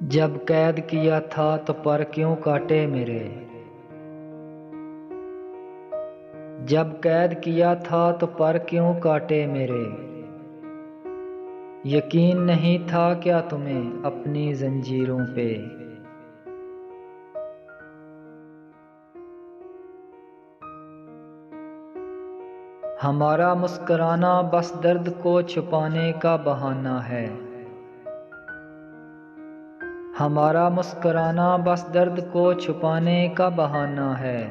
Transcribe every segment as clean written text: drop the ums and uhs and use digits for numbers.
جب قید کیا تھا تو پر کیوں کاٹے میرے؟ جب قید کیا تھا تو پر کیوں کاٹے میرے؟ یقین نہیں تھا کیا تمہیں اپنی زنجیروں پہ؟ ہمارا مسکرانا بس درد کو چھپانے کا بہانہ ہے۔ ہمارا مسکرانا بس درد کو چھپانے کا بہانہ ہے۔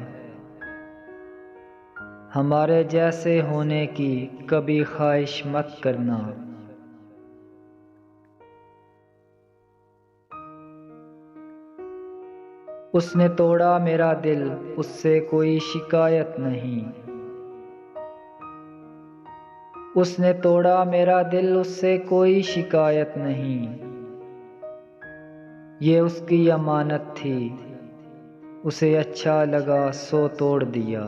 ہمارے جیسے ہونے کی کبھی خواہش مت کرنا۔ اس نے توڑا میرا دل، اس سے کوئی شکایت نہیں۔ اس نے توڑا میرا دل، اس سے کوئی شکایت نہیں۔ یہ اس کی امانت تھی، اسے اچھا لگا سو توڑ دیا۔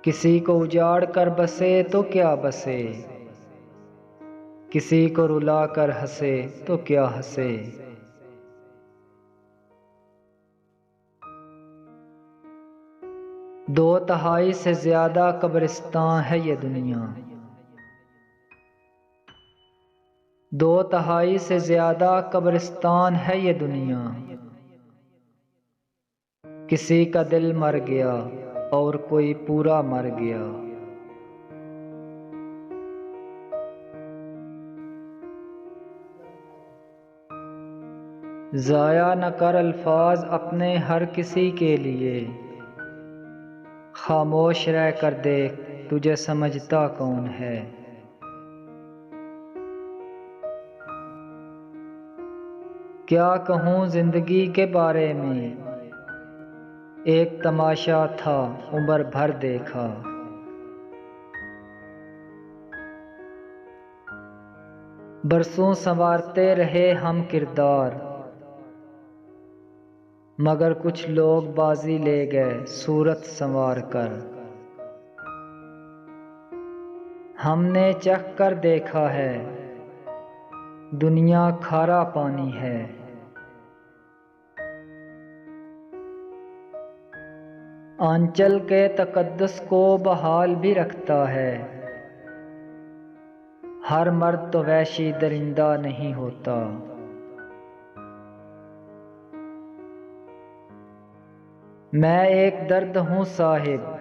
کسی کو اجاڑ کر بسے تو کیا بسے، کسی کو رلا کر ہنسے تو کیا ہنسے۔ دو تہائی سے زیادہ قبرستان ہے یہ دنیا۔ دو تہائی سے زیادہ قبرستان ہے یہ دنیا۔ کسی کا دل مر گیا اور کوئی پورا مر گیا۔ ضائع نہ کر الفاظ اپنے ہر کسی کے لیے۔ خاموش رہ کر دیکھ تجھے سمجھتا کون ہے۔ کیا کہوں زندگی کے بارے میں، ایک تماشا تھا عمر بھر دیکھا۔ برسوں سنوارتے رہے ہم کردار، مگر کچھ لوگ بازی لے گئے صورت سنوار کر۔ ہم نے چکھ کر دیکھا ہے دنیا کھارا پانی ہے۔ آنچل کے تقدس کو بحال بھی رکھتا ہے، ہر مرد تو وحشی درندہ نہیں ہوتا۔ میں ایک درد ہوں صاحب،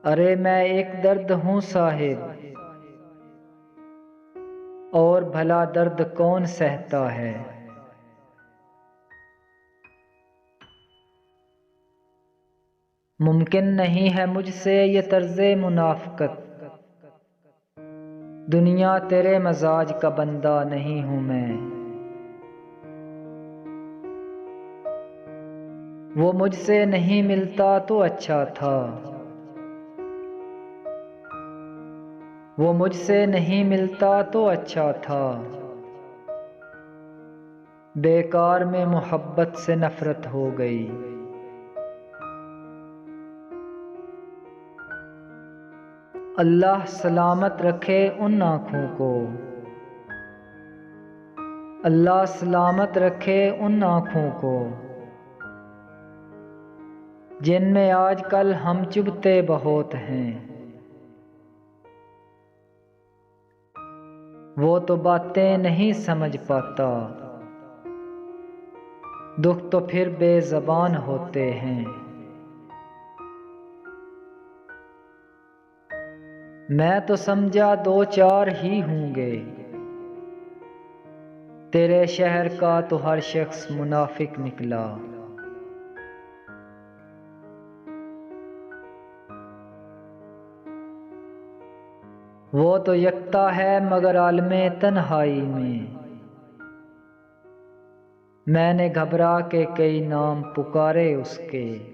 ارے میں ایک درد ہوں صاحب، اور بھلا درد کون سہتا ہے۔ ممکن نہیں ہے مجھ سے یہ طرز منافقت، دنیا تیرے مزاج کا بندہ نہیں ہوں میں۔ وہ مجھ سے نہیں ملتا تو اچھا تھا، وہ مجھ سے نہیں ملتا تو اچھا تھا۔ بیکار میں محبت سے نفرت ہو گئی۔ اللہ سلامت رکھے ان آنکھوں کو، اللہ سلامت رکھے ان آنکھوں کو، جن میں آج کل ہم چبھتے بہت ہیں۔ وہ تو باتیں نہیں سمجھ پاتا، دکھ تو پھر بے زبان ہوتے ہیں۔ میں تو سمجھا دو چار ہی ہوں گے، تیرے شہر کا تو ہر شخص منافق نکلا۔ وہ تو یکتا ہے مگر عالم تنہائی میں، میں نے گھبرا کے کئی نام پکارے اس کے۔